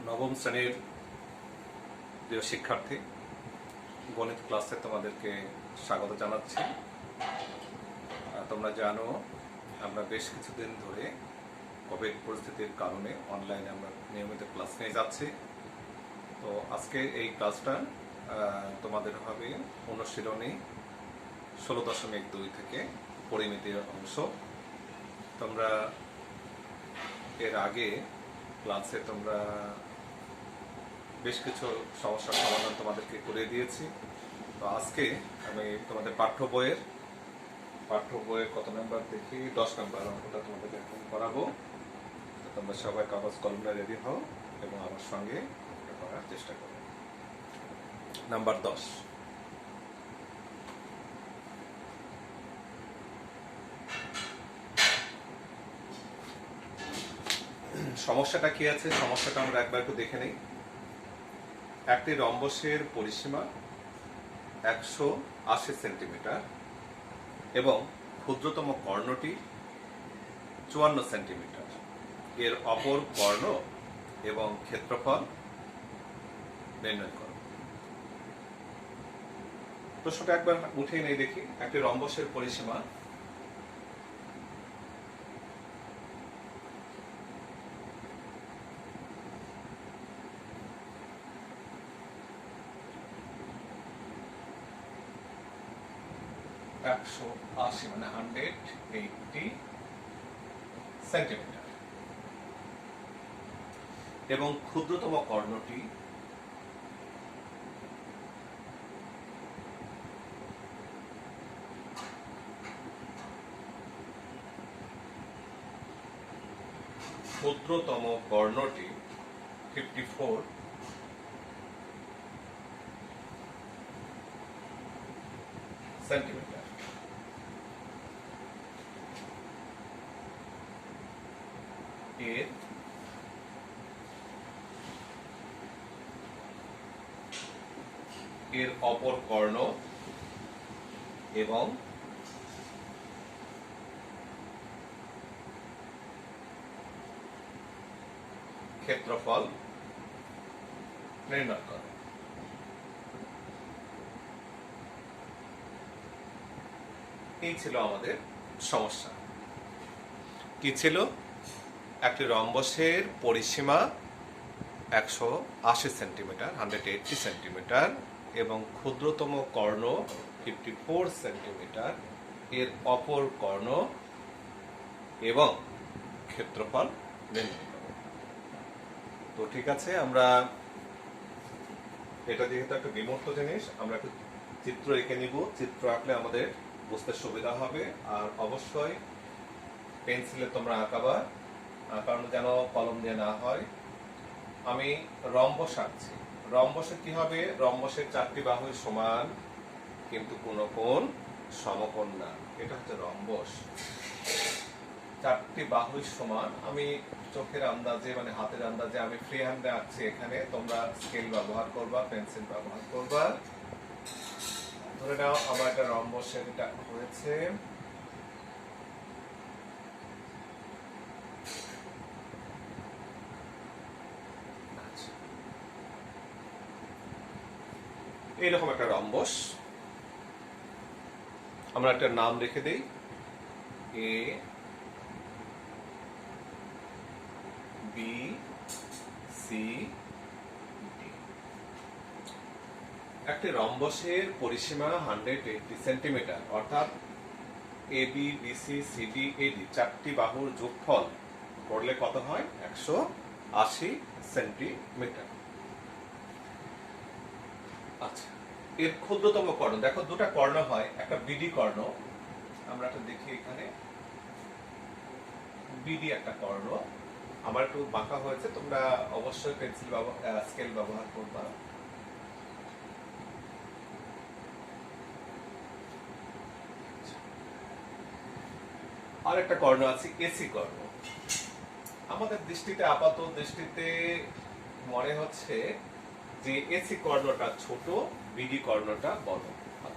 নবম শ্রেণীর প্রিয় শিক্ষার্থী, গণিত ক্লাসে তোমাদেরকে স্বাগত জানাচ্ছি। তোমরা জানো আমরা বেশ কিছুদিন ধরে কোভিড পরিস্থিতির কারণে অনলাইনে আমরা নিয়মিত ক্লাস নিয়ে যাচ্ছি। তো আজকে এই ক্লাসটা তোমাদের হবে অনুশীলনী 16.2 থেকে পরিমিতির অংশ। তোমরা এর আগে ক্লাসে তোমরা বেশ কিছু সমস্যার সমাধান তোমাদেরকে করে দিয়েছি। তো আজকে আমি তোমাদের পাঠ্য বইয়ের কত নাম্বার দেখি 10 নাম্বার অঙ্কটা তোমাদেরকে এখন করাবো। তো তোমরা সবাই কাগজ কলমে রেডি হও এবং আমার সঙ্গে এটা করার চেষ্টা করো। নাম্বার 10, সমস্যাটা কি আছে? সমস্যাটা আমরা একবার একটু দেখে নেই। একটি রম্বসের পরিসীমা 180 সেন্টিমিটার এবং ক্ষুদ্রতম কর্ণটি 54 সেন্টিমিটার। এর অপর কর্ণ এবং ক্ষেত্রফল নির্ণয় করো। প্রশ্নটা একবার উঠিয়ে নেই দেখি। একটি রম্বসের পরিসীমা মানে 180 সেন্টিমিটার এবং ক্ষুদ্রতম কর্ণটি 54 সেন্টিমিটার। এর অপর কর্ণ এবং ক্ষেত্রফল নির্ণয় করো। এই ছিল আমাদের সমস্যা। কি ছিল? একটি রম্বসের পরিসীমা 180 সেন্টিমিটার 180 সেন্টিমিটার এবং ক্ষুদ্রতম কর্ণ 54 সেন্টিমিটার, এর অপর কর্ণ এবং ক্ষেত্রফল নির্ণয় করো। তো ঠিক আছে, আমরা এটা যেহেতু একটা বিমূর্ত জিনিস, আমরা একটু চিত্র এঁকে নিব। চিত্র আঁকলে আমাদের বুঝতে সুবিধা হবে। আর অবশ্যই পেন্সিলে তোমরা আঁকানো যেন কলম দিয়ে না হয়। আমি রম্বস আঁকছি। রম্বসে কি হবে? রম্বসের 4টি বাহু সমান কিন্তু কোনো কোণ সমকোণ না। এটা হচ্ছে রম্বস। 4টি বাহু সমান। আমি চোখের আন্দাজে মানে হাতের আন্দাজে আমি ফ্রি হ্যান্ডে আঁকছি। এখানে তোমরা স্কেল ব্যবহার করবা, পেন্সিল ব্যবহার করবা। ধরে নাও আমার একটা রম্বসের এটা হয়েছে। এইরকম একটা রম্বস। আমরা একটা নাম রেখে দেই, এ বি সি ডি। একটি রম্বসের পরিসীমা 180 সেন্টিমিটার, অর্থাৎ A B B C C D AD 4টি বাহুর যোগফল করলে কত হয়? 180 সেন্টিমিটার। আচ্ছা, এর ক্ষুদ্রতম কর্ণ দেখো, দুটা কর্ণ হয়, একটা বিডি কর্ণ, আমরা একটা দেখি এখানে বিডি একটা কর্ণ। আমার একটু বাঁকা হয়েছে, তোমরা অবশ্যই পেন্সিল স্কেল ব্যবহার করবা। আর একটা কর্ণ আছে এসি কর্ণ। আমাদের দৃষ্টিতে আপাত দৃষ্টিতে মনে হচ্ছে যে এসি কর্ণটা ছোট, বিডি কর্ণটা বড়।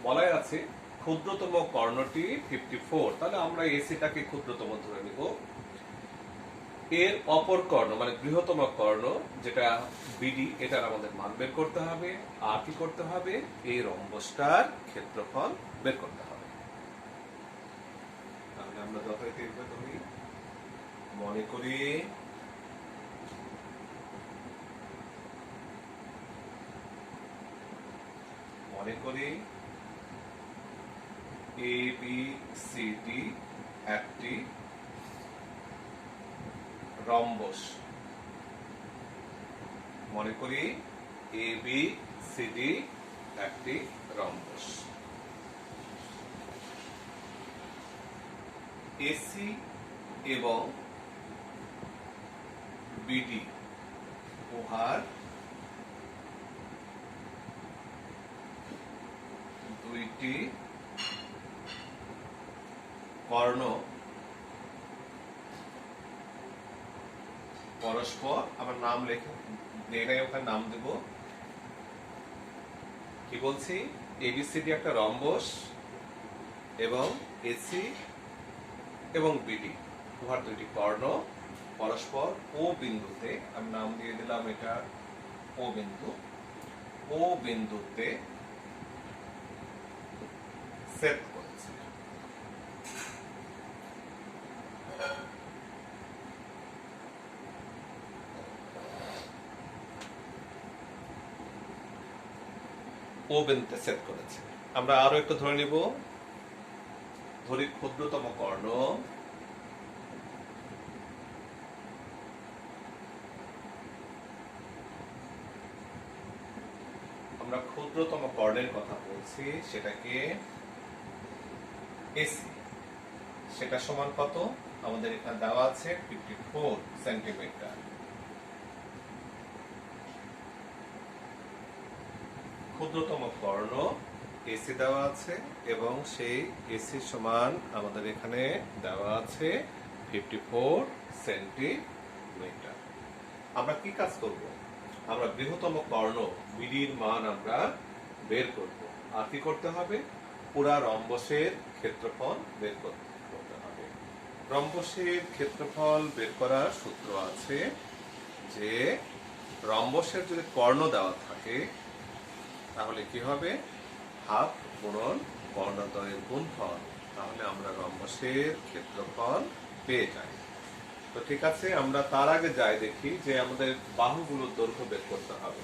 বলাই আছে ক্ষুদ্রতম কর্ণটি 54, তাহলে আমরা এসিটাকে ক্ষুদ্রতম ধরে নিব। এর অপর কর্ণ মানে বৃহত্তম কর্ণ যেটা বিডি, এটার আমাদের মান বের করতে হবে। আর কি করতে হবে? এই রম্বসটার ক্ষেত্রফল বের করতে হবে। তাহলে আমরা যথারীতি ধরি, মনে করি এ বি সি ডি একটি রম্বস। মনে করি এ বি সি ডি একটি রম্বস। এসি এবং বিডি উহার দুইটি কর্ণ পরস্পর, আমার নাম লেখে দেখাই, ওখানে নাম দেব। কি বলছি? এবিসিডি একটা রম্বস এবং এসি এবং বিডি উহার দুইটি কর্ণ পরস্পর ও বিন্দুতে, আমি নাম দিয়ে দিলাম এটা ও বিন্দু, ও বিন্দুতে ছেদ করেছে। ও বিন্দুতে ছেদ করেছে। আমরা আরো একটু ধরে নিব, ধরি ক্ষুদ্রতম কর্ণ আমরা ক্ষুদ্রতম কর্ণের কথা বলছি, সেটাকে এসি। সেটা সমান কত? আমাদের এখানে দেওয়া আছে 54 সেন্টিমিটার। ক্ষুদ্রতম কর্ণ এসি দেওয়া আছে এবং সেই এসি সমান আমাদের এখানে দেওয়া আছে 54 সেন্টিমিটার। আমরা কি কাজ করব? আমরা বৃহত্তম কর্ণ বিডির মান আমরা বের করব। আর কি করতে হবে? পুরা রম্বসের ক্ষেত্রফল বের করতে হবে। রম্বসের ক্ষেত্রফল বের করার সূত্র আছে যে রম্বসের যদি কর্ণ দেওয়া থাকে তাহলে কি হবে? হাফ গুণন কর্ণদ্বয়ের গুণফল, তাহলে আমরা রম্বসের ক্ষেত্রফল পেয়ে যাই। তো ঠিক আছে, আমরা তার আগে যাই দেখি যে আমাদের বাহুগুলোর দৈর্ঘ্য বের করতে হবে।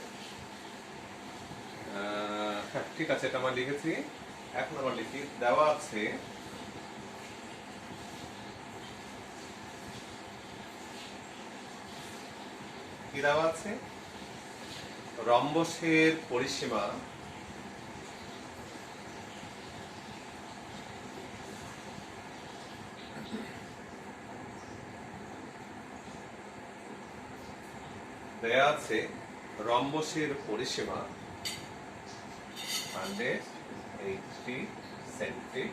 হ্যাঁ ঠিক আছে, এটা আমরা লিখেছি। এখন আমরা লিখি, দেওয়া আছে কি দেওয়া আছে? রম্বসের পরিসীমা দেয়া আছে, রম্বসের পরিসীমা 180 সেন্টিমিটার,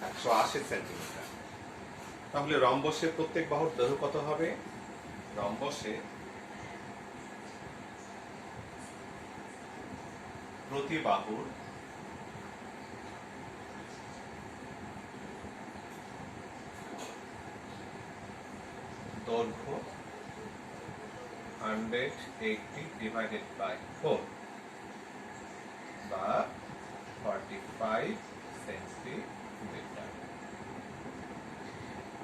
180 সেন্টিমিটার। তাহলে রম্বসের প্রত্যেক বাহুর দৈর্ঘ্য কত হবে? রম্বসে প্রতি বাহুর দৈর্ঘ্য 180 ডিভাইডেড বাই 4 বা 45 সেন্টিমিটার।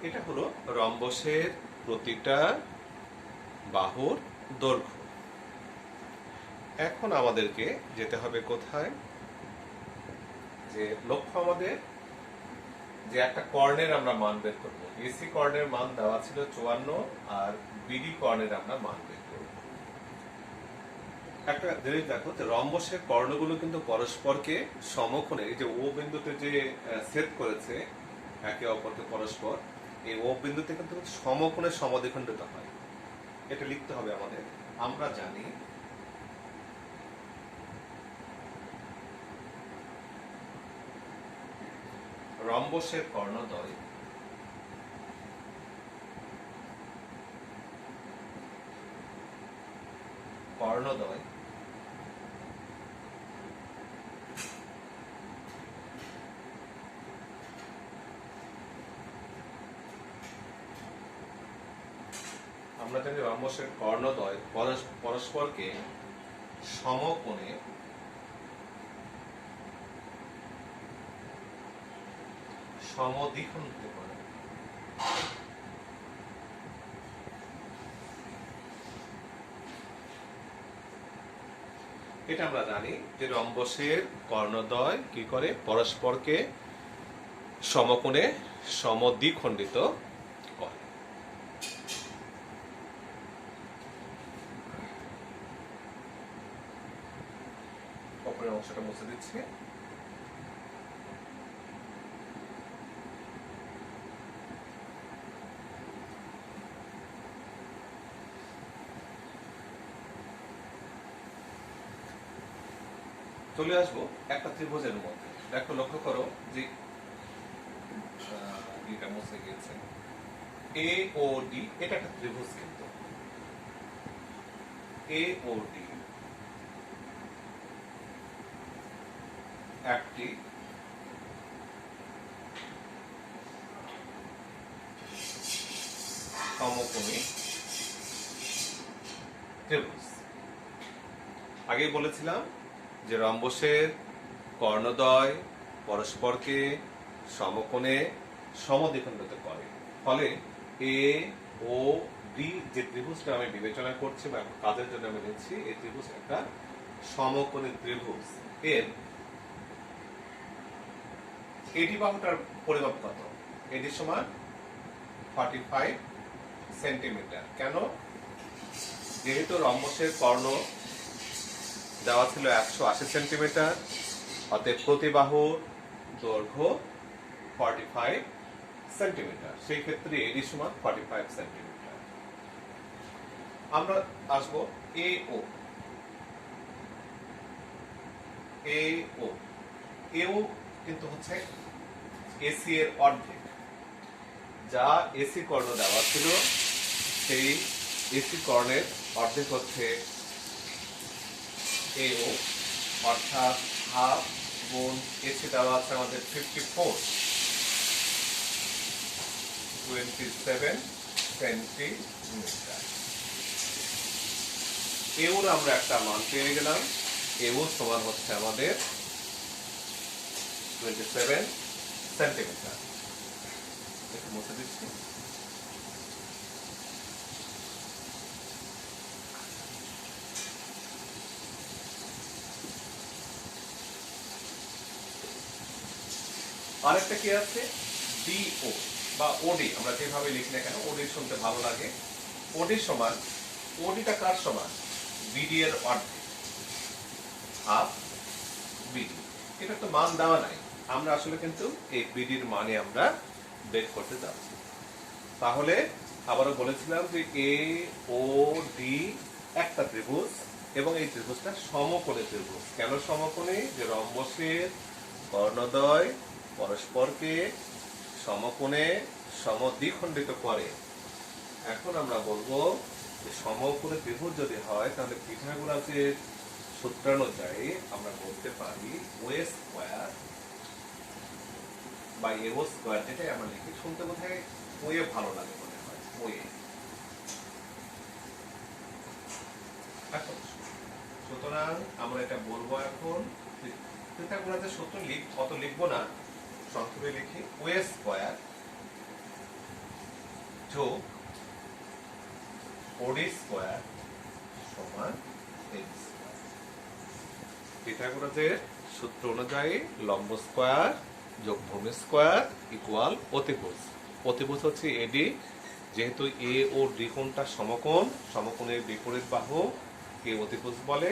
এটা হলো রম্বসের প্রতিটা বাহুর দৈর্ঘ্য। এখন আমাদেরকে যেতে হবে কোথায়? যে লক্ষ্য আমাদের যে একটা কর্ণের আমরা মান বের করবো। এসি কর্ণের মান দেওয়া ছিল 54 আর বিডি কর্ণের আমরা মান বের করব। একটা জিনিস দেখো, যে রম্বসের কর্ণগুলো কিন্তু পরস্পরকে সমকোণে, এই যে ও বিন্দুতে যে ছেদ করেছে একে অপরকে পরস্পর, এই ও বিন্দুতে কিন্তু সমকোণে সমদ্বিখণ্ডিত হয়। এটা লিখতে হবে আমাদের। আমরা জানি রম্বসের কর্ণদ্বয় আমরা জানি রম্বসের কর্ণদ্বয় পরস্পরকে সমকোণে সমদ্বিখণ্ডিত করে। এটা আমরা জানি যে রম্বসের কর্ণদ্বয় কি করে পরস্পরকে সমকোণে সমদ্বিখণ্ডিত করে। উপরের অংশটা মুছে দিচ্ছি। চলে আসবো একটা ত্রিভুজের মধ্যে। দেখো, লক্ষ্য করো যে এটা মুছে গিয়েছে। এ ও ডি এটা একটা ত্রিভুজ, কিন্তু এ ও ডি একটি সমকোণী ত্রিভুজ। আগেই বলেছিলাম যে রম্বসের কর্ণদ্বয় পরস্পরকে সমকোণে সমদ্বিখণ্ডিত করে, ফলে এ ও ডি যে ত্রিভুজটা আমি বিবেচনা করছি বা কাজের জন্য আমি নিচ্ছি, এই ত্রিভুজ একটা সমকোণী ত্রিভুজ। এর এডি বাহুটার পরিমাপ কত? এডি সমান 45 সেন্টিমিটার। কেন? যেহেতু রম্বসের কর্ণ দেওয়া ছিল 180 সেন্টিমিটার, অতএব প্রতি বাহুর দৈর্ঘ্য 45 সেন্টিমিটার। সেই ক্ষেত্রে এডি সমান 45 সেন্টিমিটার। আমরা আসব এ ও। এও কিন্তু হচ্ছে এসি এর অর্ধেক। যা এসি কর্ণ দেওয়া ছিল সেই এসি কর্ণের অর্ধেক হচ্ছে এও, অর্থাৎ হাফ গুণ এসি দেওয়া আছে আমাদের 54, 27 সেন্টিমিটার। এওর আমরা একটা মান পেয়ে গেলাম। এও সমান হচ্ছে আমাদের 27 সেন্টিমিটার। একটু মুছে দিচ্ছি। আরেকটা কি আছে? ডিও বা ওডি, আমরা যেভাবে লিখি না কেন, ওডি শুনতে ভালো লাগে। ওডি সমান, ওডিটা কার সমান? বিডি এর অর্ধেক, হাফ বিডি। এটা তো মান দেওয়া নাই, আমরা আসলে কিন্তু এই বিডির মানে আমরা বের করতে যাচ্ছি। তাহলে আবারও বলেছিলাম যে এ ও ডি একটা ত্রিভুজ এবং এই ত্রিভুজটা সমকোণী ত্রিভুজ। কেন সমকোণী? যে রম্বসের কর্ণদ্বয় পরস্পরকে সমকোণে সমদ্বিখণ্ডিত করে। এখন আমরা বলবো যে সমকোণী ত্রিভুজ যদি হয় তাহলে পিথাগোরাসের সূত্রানুযায়ী আমরা বলতে পারি ওএ স্কয়ার বা এও স্কয়ার, যেটাই আমরা লিখি। শুনতে বোধহয় ওয়ে ভালো লাগে মনে হয়, ওয়ে। এখন সুতরাং আমরা এটা বলবো এখন পিথাগোরাসের সূত্র অত লিখবো না, সংক্ষেপে লিখি ওএ স্কয়ার যোগ ওডি স্কয়ার সমান এডি স্কয়ার। পিথাগোরাসের সূত্র অনুযায়ী লম্ব স্কয়ার যোগ ভূমি স্কয়ার ইকুয়াল অতিভুজ। অতিভুজ হচ্ছে এডি। যেহেতু এ ও ডি কোণটা সমকোণ, সমকোণের বিপরীত বাহু কে অতিভুজ বলে।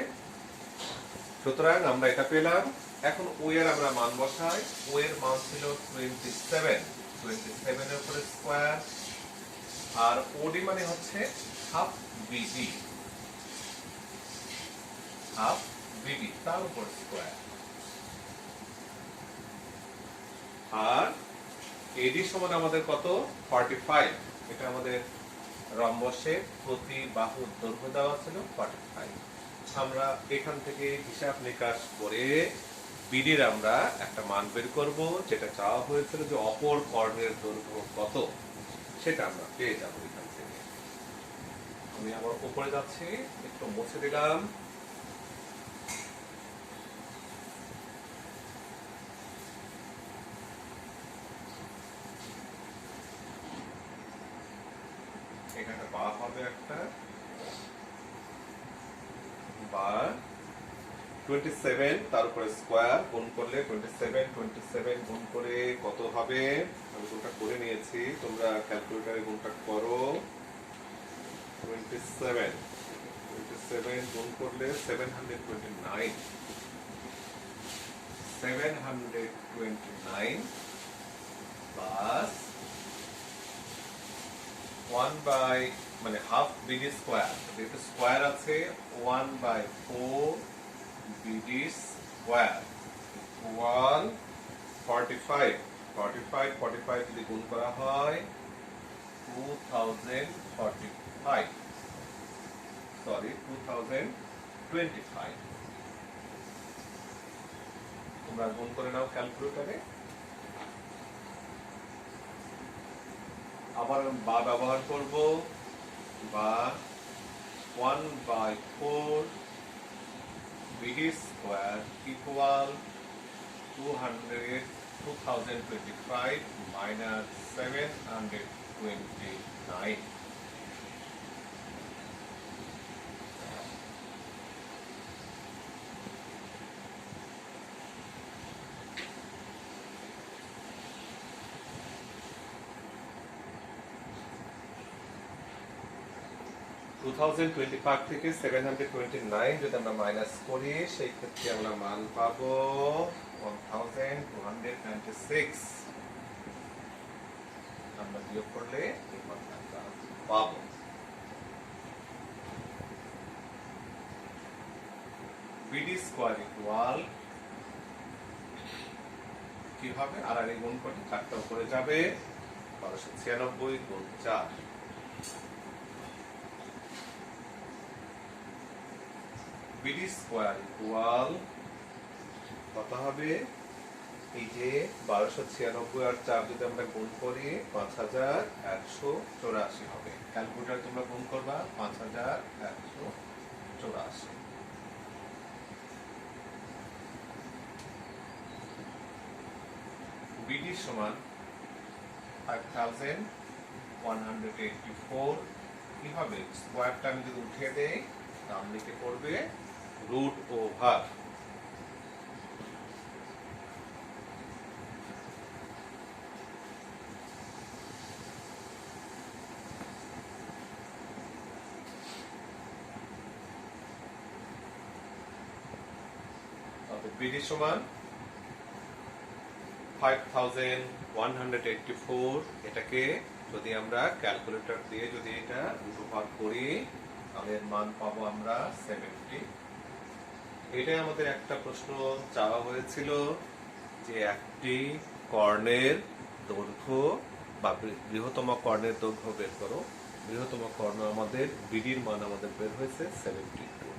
সুতরাং আমরা এটা পেলাম। এখন ও এর আমরা মান বসাই। ও এর মান ছিল 27, 27 এর উপরে স্কয়ার, আর ওডি মানে হচ্ছে হাফ বিডি, হাফ বিডি তার উপর স্কয়ার। আর এডি সমান আমাদের কত? 45। এটা আমাদের রম্বসের প্রতি বাহুর দৈর্ঘ্য দেওয়া ছিল 45। আমরা এখান থেকে হিসাব নিকাশ করে বিডির আমরা একটা মান বের করব, যেটা চাওয়া হয়েছিল যে অপর কর্ণের দৈর্ঘ্য কত, সেটা আমরা পেয়ে যাব এখান থেকে। আমি আবার উপরে যাচ্ছি, একটু মুছে দিলাম। এখানে বা হবে একটা বা 27, তার উপরে স্কয়ার গুণ করলে 27 গুণ করে কত হবে? আমি গুণটা করে নিয়েছি, তোমরা ক্যালকুলেটরে গুণটা করো। 27 গুণ করলে 729 প্লাস 1 বাই মানে হাফ বিডি স্কয়ার, যেহেতু স্কয়ার আছে 1/4 বিডি স্কয়ার ইকুয়াল 45 যদি গুণ করা হয় 2025। তোমরা গুণ করে নাও ক্যালকুলেটরে। আবার বা ব্যবহার করব, বা 1/4 বিডি স্কয়ার ইকুয়াল 2025 মাইনাস 729। থেকে 729 যদি আমরা মাইনাস করি, সেই ক্ষেত্রে আমরা মান পাবো 1296। আমরা বিয়োগ করলে এই মানটা আমরা পাবো। বিডি স্কয়ার ইকুয়াল কি হবে? আর গুণ করলে 4টা উপরে যাবে, 1296 গুণ 4। বিডি স্কয়ার ইকুয়াল কত হবে? এই যে 1296 আর 4 যদি আমরা গুণ করি 5184 হবে। ক্যালকুলেটর তোমরা গুণ করবা 5184। বিডি সমান 5184। কি হবে? স্কয়ারটা আমি যদি উঠিয়ে দেই, ডান দিকে পড়বে রুট ওভার বিডি সমান 5184। এটাকে যদি আমরা ক্যালকুলেটর দিয়ে যদি এটা রুট ওভার করি, তাহলে মান পাবো আমরা 70। এটাই আমাদের একটা প্রশ্ন চাওয়া হয়েছিল যে একটি কর্ণের দৈর্ঘ্য বা বৃহত্তম কর্ণের দৈর্ঘ্য বের করো। বৃহত্তম কর্ণ আমাদের বিডির মান আমাদের বের হয়েছে 72।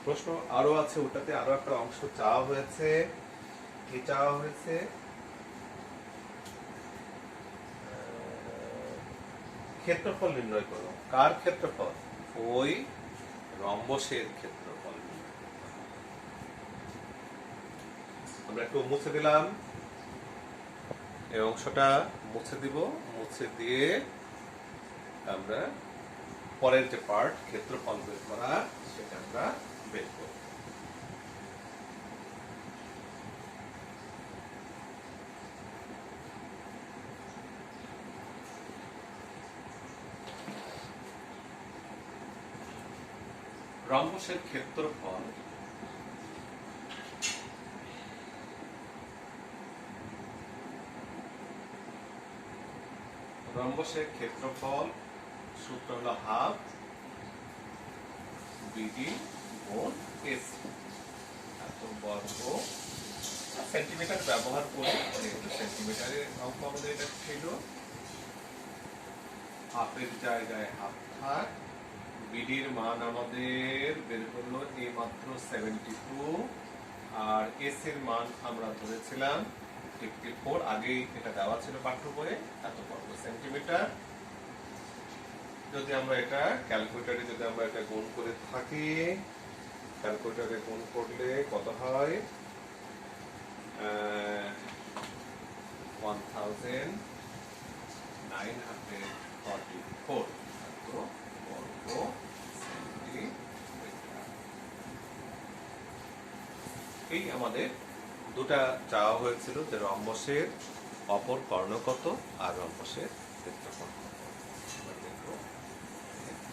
প্রশ্ন আরো আছে, ওটাতে আরো একটা অংশ চাওয়া হয়েছে। কি চাওয়া হয়েছে? ক্ষেত্রফল নির্ণয় করো। কার ক্ষেত্রফল? ওই রম্বসের ক্ষেত্রফল। আমরা একটু মুছে দিলাম, এই অংশটা মুছে দিব। মুছে দিয়ে আমরা পরের যে পার্ট ক্ষেত্রফল বের করা, সেটা আমরা বের করব। রম্বসের ক্ষেত্রফল সূত্র হলো হাফ বিডি গুণ এসি। এত বর্গ সেন্টিমিটার ব্যবহার করে, সেন্টিমিটারের অঙ্ক আমাদের এটা ছিল। হাফের জায়গায় হাফ থাক। বিডির মান আমাদের বের হলো এই মাত্র 72, আর এস এর মান আমরা ধরেছিলাম 54। আগেই এটা দেওয়া ছিল পাঠ্য বইয়ে, এত বর্গ সেন্টিমিটার। যদি আমরা এটা ক্যালকুলেটরে যদি আমরা এটা গুণ করে থাকি, ক্যালকুলেটরে গুণ করলে কত হয়? 1944 বর্গ সেন্টিমিটার। এই আমাদের দুটা চাওয়া হয়েছিল যে রম্বসের অপর কর্ণ কত আর রম্বসের ক্ষেত্রফল কত। আমরা দেখব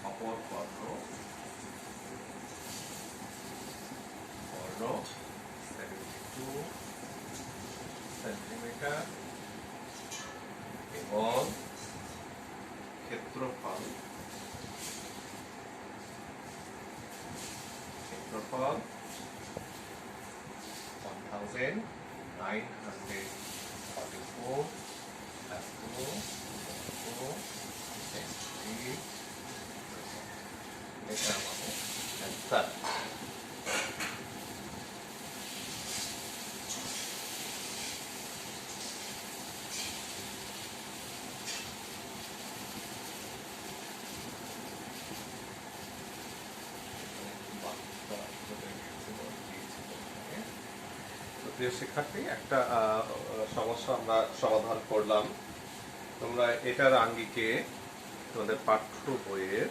অপর কর্ণ 72 সেন্টিমিটার এবং ক্ষেত্রফল 1944 এটা আমাদের অ্যান্সার। প্রিয় শিক্ষার্থী, একটা সমস্যা আমরা সমাধান করলাম। তোমরা এটার আঙ্গিকে তোমাদের পাঠ্য বইয়ের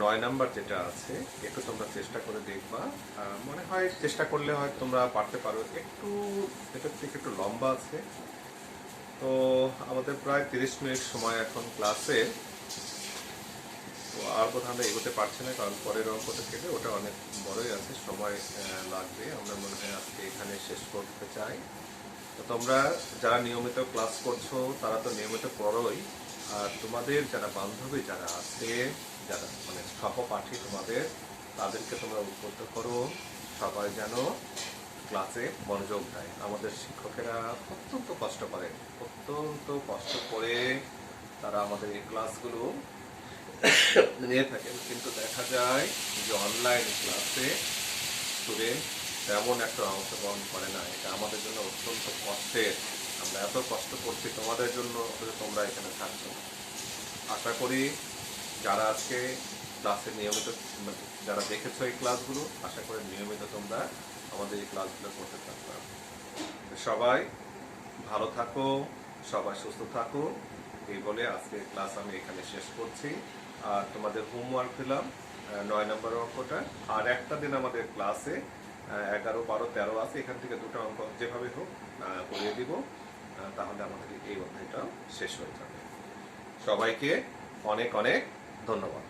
9 নাম্বার যেটা আছে একটু তোমরা চেষ্টা করে দেখবা। মনে হয় চেষ্টা করলে হয় তোমরা পারতে পারো। একটু এটার থেকে একটু লম্বা আছে। তো আমাদের প্রায় 30 মিনিট সময় এখন ক্লাসে। তো আর বোধ আমরা এগোতে পারছি না, কারণ পরের অঙ্কটা থেকে ওটা অনেক বড়ই আছে, সময় লাগবে। আমরা মনে হয় আজকে এখানে শেষ করতে চাই। তো তোমরা যারা নিয়মিত ক্লাস করছো তারা তো নিয়মিত পড়োই, আর তোমাদের যারা বান্ধবী যারা আছে, যারা মানে সহপাঠী তোমাদের, তাদেরকে তোমরা উদ্বুদ্ধ করো সবাই যেন ক্লাসে মনোযোগ দেয়। আমাদের শিক্ষকেরা অত্যন্ত কষ্ট করেন, অত্যন্ত কষ্ট করে তারা আমাদের এই ক্লাসগুলো নিয়ে থাকেন, কিন্তু দেখা যায় যে অনলাইন ক্লাসে স্টুডেন্ট তেমন একটা অংশগ্রহণ করে না। এটা আমাদের জন্য অত্যন্ত কষ্টের। আমরা এত কষ্ট করছি তোমাদের জন্য, তোমরা এখানে থাকছো। আশা করি যারা আজকে ক্লাসে নিয়মিত, যারা দেখেছো এই ক্লাসগুলো, আশা করি নিয়মিত তোমরা আমাদের এই ক্লাসগুলো করতে থাকবে। সবাই ভালো থাকো, সবাই সুস্থ থাকো, এই বলে আজকে ক্লাস আমি এখানে শেষ করছি। আর তোমাদের হোমওয়ার্ক দিলাম 9 নম্বর অঙ্কটা। আর একটা দিন আমাদের ক্লাসে 11, 12, 13 আছে, এখান থেকে দুটো অঙ্ক যেভাবে হোক করিয়ে দিব, তাহলে আমাদের এই অধ্যায়টা শেষ হয়ে যাবে। সবাইকে অনেক অনেক ধন্যবাদ।